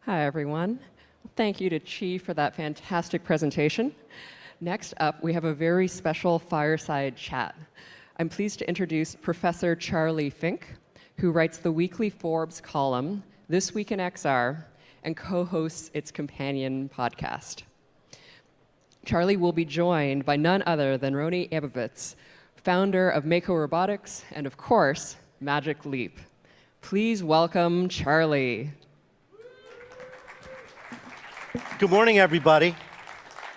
Hi, everyone. Thank you to Chi for that fantastic presentation. Next up, we have a very special fireside chat. I'm pleased to introduce Professor Charlie Fink, who writes the weekly Forbes column, This Week in XR, and co-hosts its companion podcast. Charlie will be joined by none other than Rony Abovitz, founder of MAKO Robotics, and of course, Magic Leap. Please welcome Charlie. Good morning, everybody.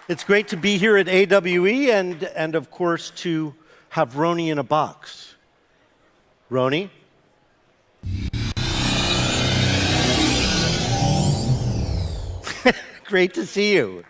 It's great to be here at AWE and of course, to have Rony in a box. Rony? Great to see you.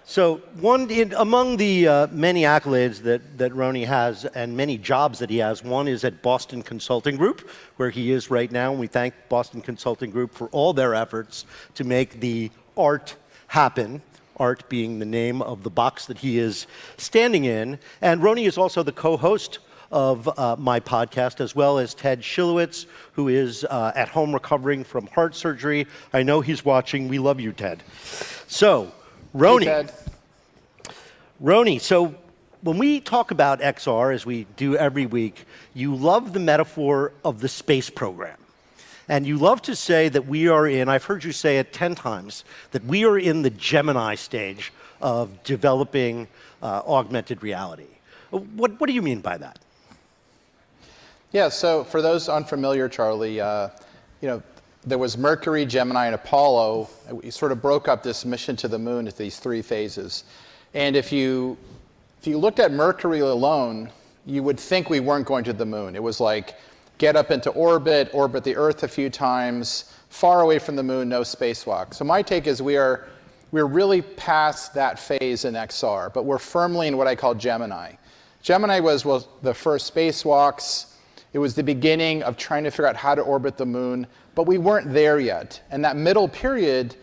So among the many accolades that Rony has and many jobs that he has, one is at Boston Consulting Group, where he is right now. And we thank Boston Consulting Group for all their efforts to make the art happen, art being the name of the box that he is standing in. And Rony is also the co-host of my podcast, as well as Ted Schilowitz, who is at home recovering from heart surgery. I know he's watching. We love you, Ted. So, Rony. Hey, Ted. Rony, so when we talk about XR, as we do every week, you love the metaphor of the space program. And you love to say that we are in, I've heard you say it 10 times, that we are in the Gemini stage of developing augmented reality. What do you mean by that? Yeah, so for those unfamiliar, Charlie, there was Mercury, Gemini, and Apollo. We sort of broke up this mission to the moon into these three phases. And if you looked at Mercury alone, you would think we weren't going to the moon. It was like get up into orbit the Earth a few times, far away from the moon, no spacewalk. So my take is we're really past that phase in XR, but we're firmly in what I call Gemini. Gemini was the first spacewalks. It was the beginning of trying to figure out how to orbit the moon, but we weren't there yet. And that middle period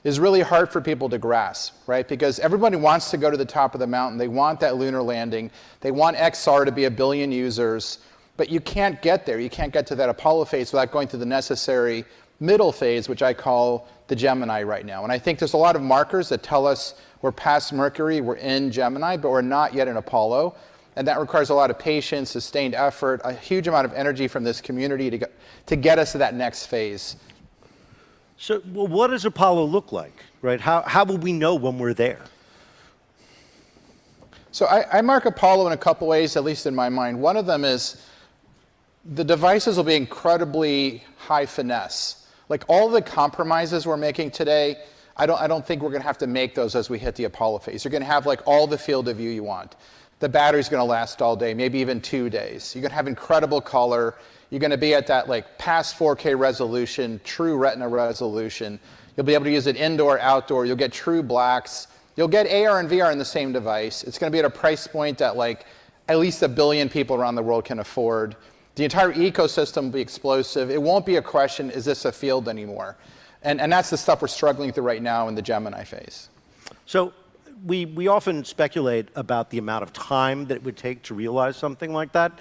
is really hard for people to grasp, right? Because everybody wants to go to the top of the mountain. They want that lunar landing. They want XR to be 1 billion users, but you can't get there. You can't get to that Apollo phase without going through the necessary middle phase, which I call the Gemini right now. And I think there's a lot of markers that tell us we're past Mercury, we're in Gemini, but we're not yet in Apollo. And that requires a lot of patience, sustained effort, a huge amount of energy from this community to get us to that next phase. So what does Apollo look like, right? How will we know when we're there? So I mark Apollo in a couple ways, at least in my mind. One of them is the devices will be incredibly high finesse. Like all the compromises we're making today, I don't think we're going to have to make those as we hit the Apollo phase. You're going to have like all the field of view you want. The battery's going to last all day, maybe even 2 days. You're going to have incredible color. You're going to be at that like past 4K resolution, true retina resolution. You'll be able to use it indoor, outdoor. You'll get true blacks. You'll get AR and VR in the same device. It's going to be at a price point that like at least 1 billion people around the world can afford. The entire ecosystem will be explosive. It won't be a question, is this a field anymore? And that's the stuff we're struggling through right now in the Gemini phase. So we often speculate about the amount of time that it would take to realize something like that.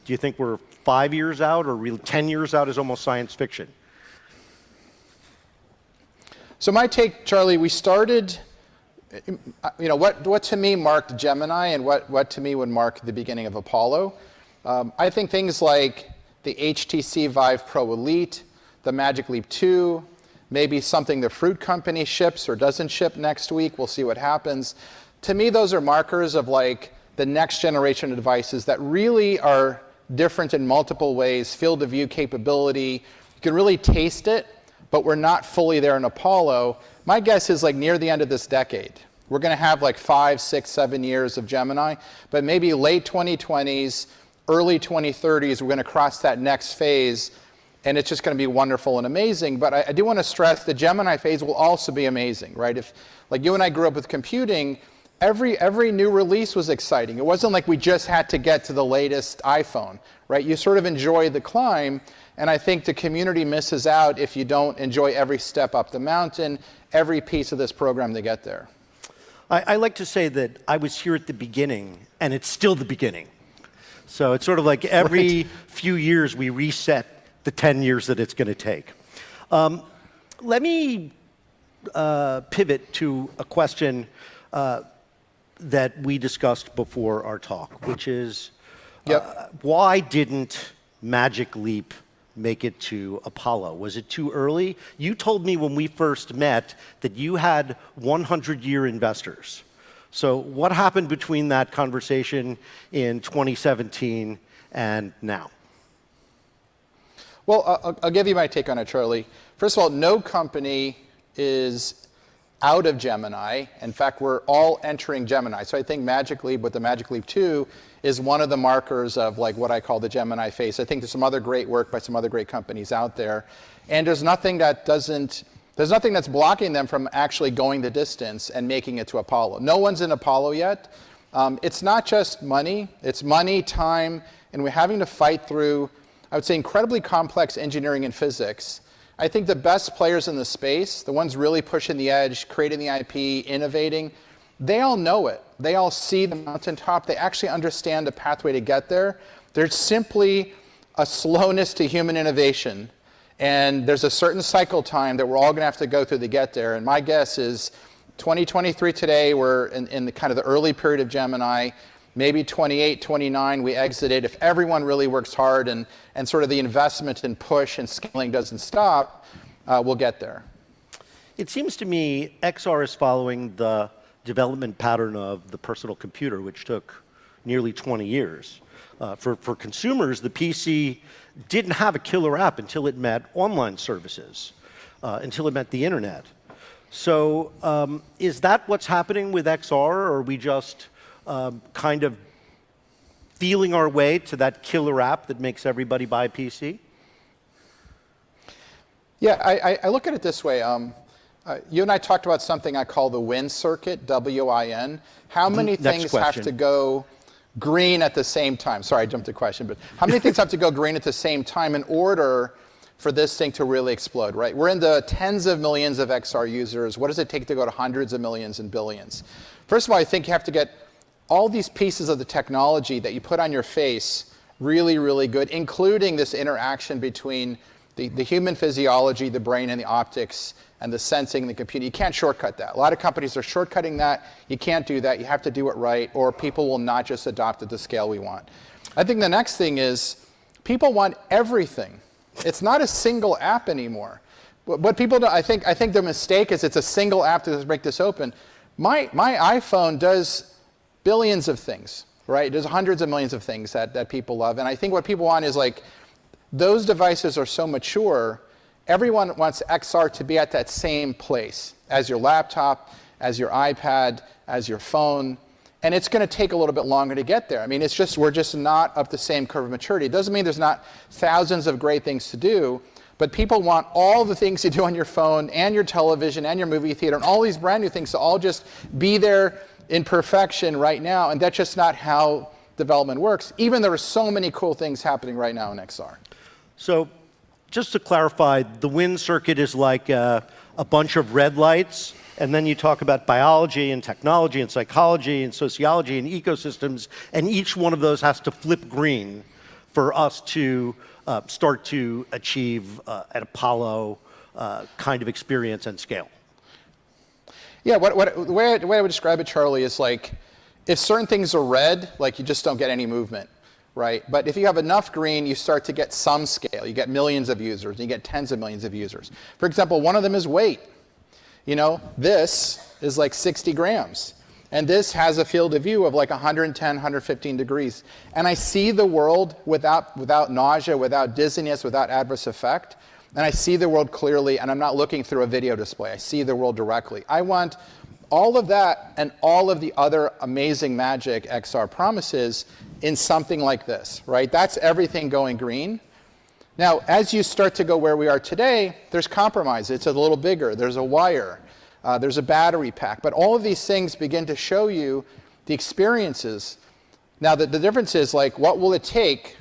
Do you think we're 5 years out, or 10 years out is almost science fiction? So my take, Charlie, we started, what to me marked Gemini and what to me would mark the beginning of Apollo. I think things like the HTC Vive Pro Elite, the Magic Leap 2, maybe something the fruit company ships or doesn't ship next week. We'll see what happens. To me, those are markers of like the next generation of devices that really are different in multiple ways, field of view capability. You can really taste it, but we're not fully there in Apollo. My guess is like near the end of this decade. We're going to have like 5, 6, 7 years of Gemini, but maybe late 2020s, early 2030s, we're going to cross that next phase. And it's just going to be wonderful and amazing. But I do want to stress the Gemini phase will also be amazing, right? If, like you and I grew up with computing, every new release was exciting. It wasn't like we just had to get to the latest iPhone, right? You sort of enjoy the climb. And I think the community misses out if you don't enjoy every step up the mountain, every piece of this program to get there. I like to say that I was here at the beginning, and it's still the beginning. So it's sort of like every few years we reset the 10 years that it's going to take. Let me pivot to a question that we discussed before our talk, which is why didn't Magic Leap make it to Apollo? Was it too early? You told me when we first met that you had 100-year investors. So what happened between that conversation in 2017 and now? Well, I'll give you my take on it, Charlie. First of all, no company is out of Gemini. In fact, we're all entering Gemini. So I think Magic Leap with the Magic Leap 2 is one of the markers of like what I call the Gemini phase. I think there's some other great work by some other great companies out there. And there's nothing that's blocking them from actually going the distance and making it to Apollo. No one's in Apollo yet. It's not just money. It's money, time, and we're having to fight through, I would say, incredibly complex engineering and physics. I think the best players in the space, the ones really pushing the edge, creating the IP, innovating, they all know it. They all see the mountaintop. They actually understand the pathway to get there. There's simply a slowness to human innovation. And there's a certain cycle time that we're all going to have to go through to get there. And my guess is 2023 today, we're in the kind of the early period of Gemini. Maybe 28, 29, we exit it. If everyone really works hard and sort of the investment and push and scaling doesn't stop, we'll get there. It seems to me XR is following the development pattern of the personal computer, which took nearly 20 years. For consumers, the PC didn't have a killer app until it met online services, until it met the internet. So is that what's happening with XR, or are we just kind of feeling our way to that killer app that makes everybody buy a PC? Yeah, I look at it this way. You and I talked about something I call the win circuit, W-I-N. How many things have to go green at the same time? Sorry, I jumped the question, but how many things have to go green at the same time in order for this thing to really explode, right? We're in the tens of millions of XR users. What does it take to go to hundreds of millions and billions? First of all, I think you have to get all these pieces of the technology that you put on your face really, really good, including this interaction between the human physiology, the brain, and the optics, and the sensing, the computing. You can't shortcut that. A lot of companies are shortcutting that. You can't do that. You have to do it right, or people will not just adopt at the scale we want. I think the next thing is people want everything. It's not a single app anymore. What people do, I think the mistake is it's a single app to break this open. My iPhone does billions of things, right? There's hundreds of millions of things that people love. And I think what people want is like, those devices are so mature, everyone wants XR to be at that same place as your laptop, as your iPad, as your phone. And it's going to take a little bit longer to get there. I mean, we're just not up the same curve of maturity. It doesn't mean there's not thousands of great things to do, but people want all the things you do on your phone and your television and your movie theater and all these brand new things to all just be there in perfection right now. And that's just not how development works, even there are so many cool things happening right now in XR. So just to clarify, the win circuit is like a bunch of red lights, and then you talk about biology and technology and psychology and sociology and ecosystems, and each one of those has to flip green for us to start to achieve an Apollo kind of experience and scale. Yeah, the way I would describe it, Charlie, is like if certain things are red, like you just don't get any movement. Right? But if you have enough green, you start to get some scale. You get millions of users, and you get tens of millions of users. For example, one of them is weight. You know, this is like 60 grams. And this has a field of view of like 110, 115 degrees. And I see the world without nausea, without dizziness, without adverse effect. And I see the world clearly, and I'm not looking through a video display. I see the world directly. I want all of that and all of the other amazing magic XR promises in something like this, right? That's everything going green. Now, as you start to go where we are today, there's compromise. It's a little bigger. There's a wire. There's a battery pack. But all of these things begin to show you the experiences. Now, the difference is, like, what will it take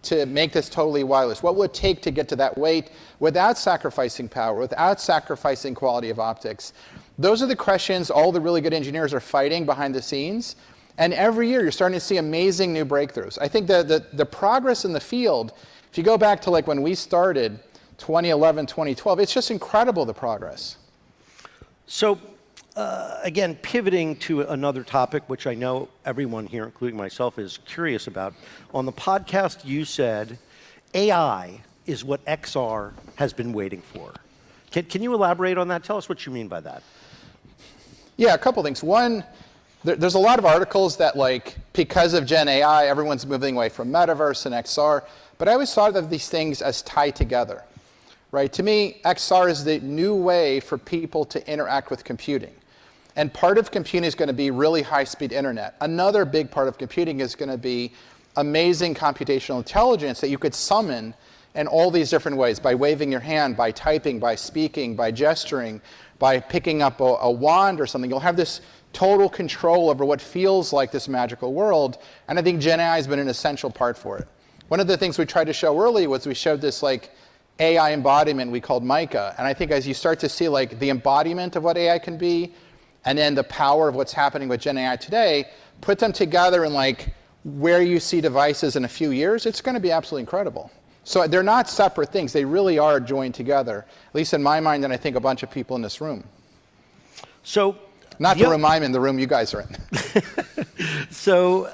to make this totally wireless? What will it take to get to that weight without sacrificing power, without sacrificing quality of optics? Those are the questions all the really good engineers are fighting behind the scenes. And every year, you're starting to see amazing new breakthroughs. I think the progress in the field, if you go back to like when we started, 2011, 2012, it's just incredible, the progress. So, again, pivoting to another topic, which I know everyone here, including myself, is curious about. On the podcast, you said AI is what XR has been waiting for. Can you elaborate on that? Tell us what you mean by that. Yeah, a couple things. One, there's a lot of articles that, like, because of Gen AI, everyone's moving away from metaverse and XR, but I always thought of these things as tied together, right? To me, XR is the new way for people to interact with computing. And part of computing is going to be really high-speed internet. Another big part of computing is going to be amazing computational intelligence that you could summon in all these different ways, by waving your hand, by typing, by speaking, by gesturing, by picking up a wand or something. You'll have this total control over what feels like this magical world, and I think Gen AI has been an essential part for it. One of the things we tried to show early was we showed this like AI embodiment we called MAKO, and I think as you start to see like the embodiment of what AI can be, and then the power of what's happening with Gen AI today, put them together in like where you see devices in a few years, it's going to be absolutely incredible. So they're not separate things. They really are joined together, at least in my mind, and I think a bunch of people in this room. So, not the room I'm in, the room you guys are in. So,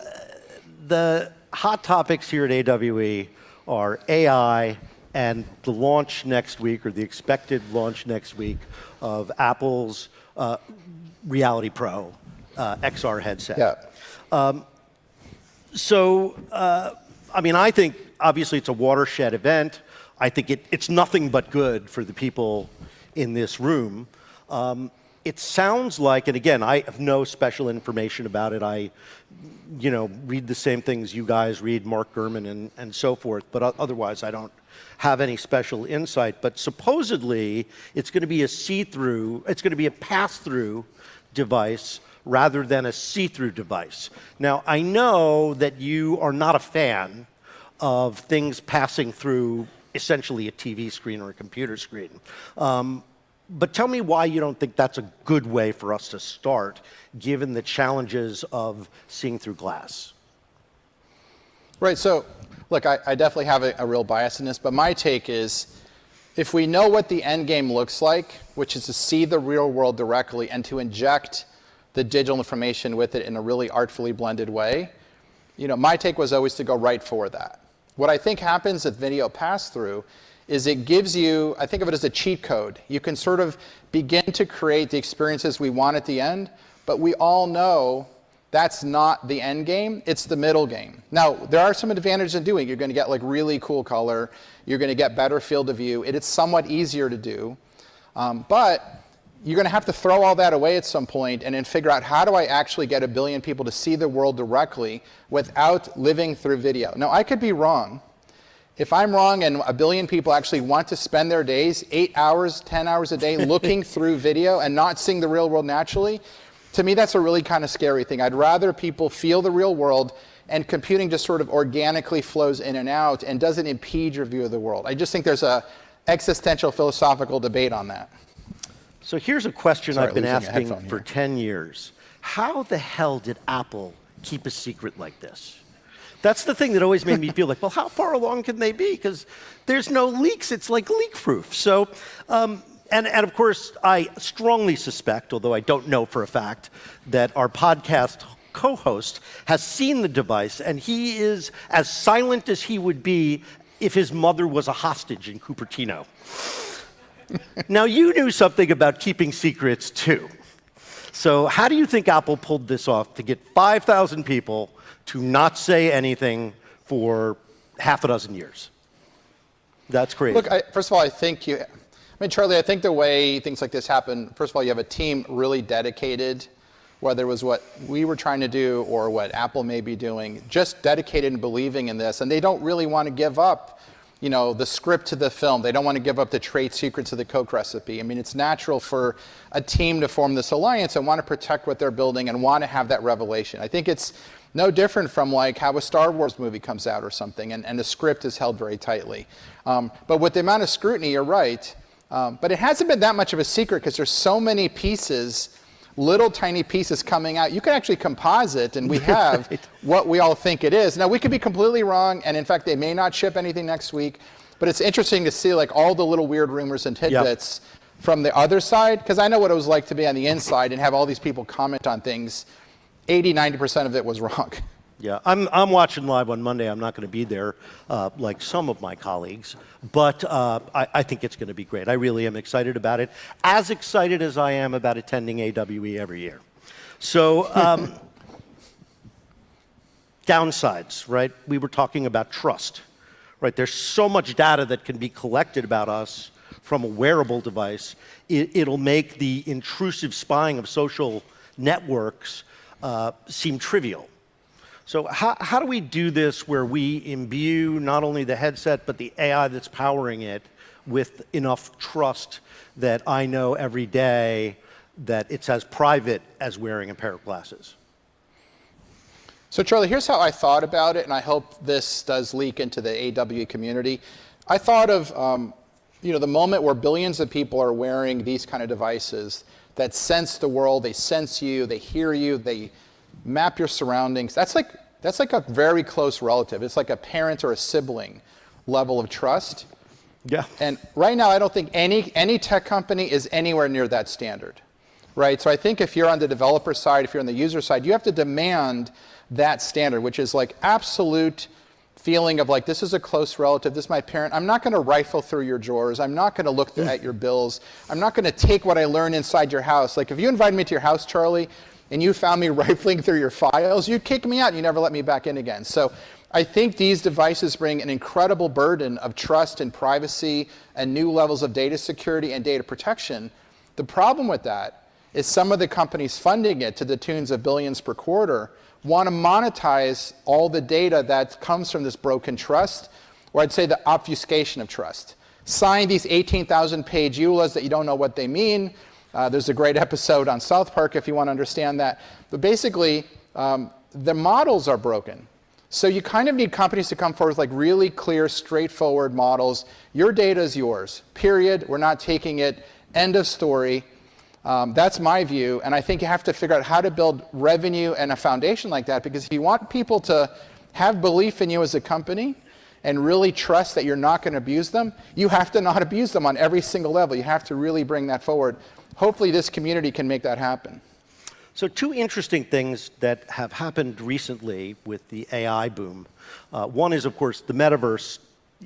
the hot topics here at AWE are AI and the launch next week, or the expected launch next week, of Apple's Reality Pro XR headset. Yeah. I mean, I think obviously it's a watershed event. I think it's nothing but good for the people in this room. It sounds like, and again, I have no special information about it. I, read the same things you guys read, Mark Gurman and so forth, but otherwise I don't have any special insight. But supposedly it's going to be a see-through, it's going to be a pass-through device rather than a see-through device. Now, I know that you are not a fan of things passing through essentially a TV screen or a computer screen. But tell me why you don't think that's a good way for us to start, given the challenges of seeing through glass. Right, so look, I definitely have a real bias in this, but my take is if we know what the end game looks like, which is to see the real world directly and to inject the digital information with it in a really artfully blended way, my take was always to go right for that. What I think happens at video pass-through is it gives you, I think of it as a cheat code. You can sort of begin to create the experiences we want at the end, but we all know that's not the end game, it's the middle game. Now, there are some advantages in doing it. You're going to get like really cool color, you're going to get better field of view, it's somewhat easier to do, but you're going to have to throw all that away at some point and then figure out, how do I actually get 1 billion people to see the world directly without living through video? Now, I could be wrong. If I'm wrong and 1 billion people actually want to spend their days, 8 hours, 10 hours a day looking through video and not seeing the real world naturally, to me that's a really kind of scary thing. I'd rather people feel the real world, and computing just sort of organically flows in and out and doesn't impede your view of the world. I just think there's a existential philosophical debate on that. So here's a question I've been asking for 10 years. How the hell did Apple keep a secret like this? That's the thing that always made me feel like, well, how far along can they be? Because there's no leaks. It's like leak-proof. So, and of course, I strongly suspect, although I don't know for a fact, that our podcast co-host has seen the device, and he is as silent as he would be if his mother was a hostage in Cupertino. Now, you knew something about keeping secrets, too. So how do you think Apple pulled this off to get 5,000 people to not say anything for half a dozen years? That's crazy. Look, first of all, Charlie, I think the way things like this happen, first of all, you have a team really dedicated, whether it was what we were trying to do or what Apple may be doing, just dedicated and believing in this. And they don't really want to give up the script to the film. They don't want to give up the trade secrets of the Coke recipe. I mean, it's natural for a team to form this alliance and want to protect what they're building and want to have that revelation. I think it's no different from like how a Star Wars movie comes out or something, and the script is held very tightly. But with the amount of scrutiny, you're right. But it hasn't been that much of a secret because there's so many pieces little tiny pieces coming out. You can actually composite, and we have what we all think it is. Now, we could be completely wrong, and in fact, they may not ship anything next week. But it's interesting to see like all the little weird rumors and tidbits from the other side, because I know what it was like to be on the inside and have all these people comment on things. 80, 90% of it was wrong. Yeah, I'm watching live on Monday. I'm not going to be there like some of my colleagues, but I think it's going to be great. I really am excited about it, as excited as I am about attending AWE every year. So downsides, right? We were talking about trust, right? There's so much data that can be collected about us from a wearable device. It'll make the intrusive spying of social networks seem trivial. So how do we do this where we imbue not only the headset, but the AI that's powering it with enough trust that I know every day that it's as private as wearing a pair of glasses? So Charlie, here's how I thought about it, and I hope this does leak into the AWE community. I thought of the moment where billions of people are wearing these kind of devices that sense the world, they sense you, they hear you, they map your surroundings. That's like a very close relative. It's like a parent or a sibling level of trust. Yeah. And right now, I don't think any tech company is anywhere near that standard, right? So I think if you're on the developer side, if you're on the user side, you have to demand that standard, which is like absolute feeling of like, this is a close relative, this is my parent. I'm not going to rifle through your drawers. I'm not going to look at your bills. I'm not going to take what I learned inside your house. Like if you invited me to your house, Charlie, and you found me rifling through your files, you'd kick me out and you never let me back in again. So I think these devices bring an incredible burden of trust and privacy and new levels of data security and data protection. The problem with that is some of the companies funding it to the tunes of billions per quarter want to monetize all the data that comes from this broken trust, or I'd say the obfuscation of trust. Sign these 18,000-page EULAs that you don't know what they mean. There's a great episode on South Park if you want to understand that. But basically, the models are broken. So you kind of need companies to come forward with like really clear, straightforward models. Your data is yours, period. We're not taking it, end of story. That's my view, and I think you have to figure out how to build revenue and a foundation like that, because if you want people to have belief in you as a company and really trust that you're not going to abuse them, you have to not abuse them on every single level. You have to really bring that forward. Hopefully this community can make that happen. So two interesting things that have happened recently with the AI boom. One is, of course, the metaverse.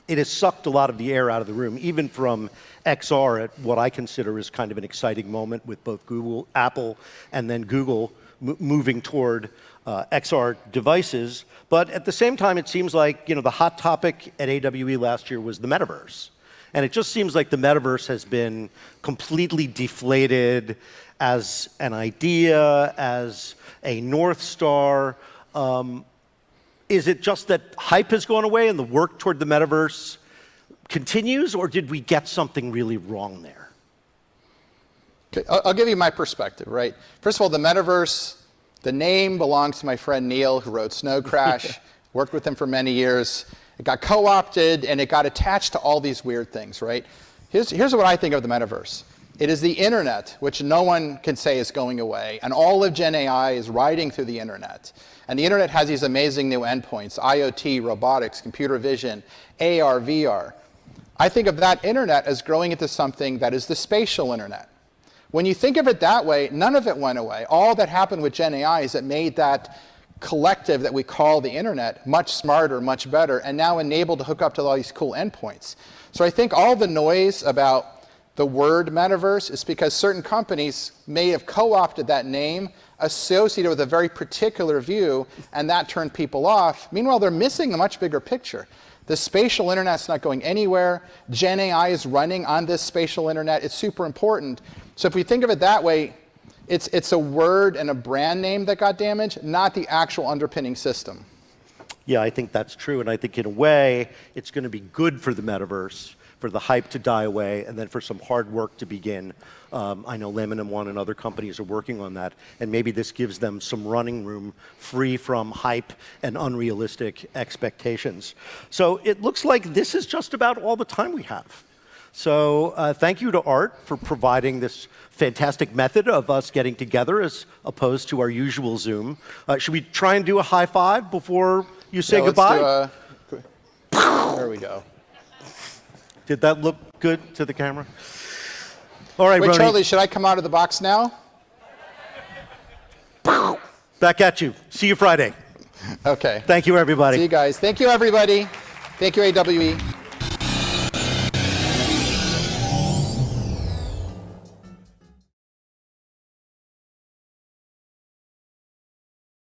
It has sucked a lot of the air out of the room, even from XR at what I consider is kind of an exciting moment with both Google, Apple, and then Google moving toward XR devices. But at the same time, it seems like the hot topic at AWE last year was the metaverse. And it just seems like the metaverse has been completely deflated as an idea, as a North Star. Is it just that hype has gone away and the work toward the metaverse continues, or did we get something really wrong there? Okay, I'll give you my perspective, right? First of all, the metaverse, the name belongs to my friend Neil, who wrote Snow Crash, worked with him for many years. It got co-opted and it got attached to all these weird things, right? Here's what I think of the metaverse. It is the internet, which no one can say is going away, and all of Gen AI is riding through the internet. And the internet has these amazing new endpoints, IoT, robotics, computer vision, AR, VR. I think of that internet as growing into something that is the spatial internet. When you think of it that way, none of it went away. All that happened with Gen AI is it made that collective that we call the internet much smarter, much better, and now enabled to hook up to all these cool endpoints. So I think all the noise about the word metaverse is because certain companies may have co-opted that name associated with a very particular view, and that turned people off. Meanwhile, they're missing a much bigger picture. The spatial internet's not going anywhere. Gen AI is running on this spatial internet. It's super important. So if we think of it that way, it's a word and a brand name that got damaged, not the actual underpinning system. Yeah, I think that's true, and I think in a way, it's going to be good for the metaverse, for the hype to die away, and then for some hard work to begin. I know Lemon and One and other companies are working on that, and maybe this gives them some running room free from hype and unrealistic expectations. So it looks like this is just about all the time we have. So thank you to Art for providing this fantastic method of us getting together as opposed to our usual Zoom. Should we try and do a high five before you say goodbye? There we go. Did that look good to the camera? All right, Wait, Rony. Charlie, should I come out of the box now? Back at you. See you Friday. Okay. Thank you, everybody. See you guys. Thank you, everybody. Thank you, AWE.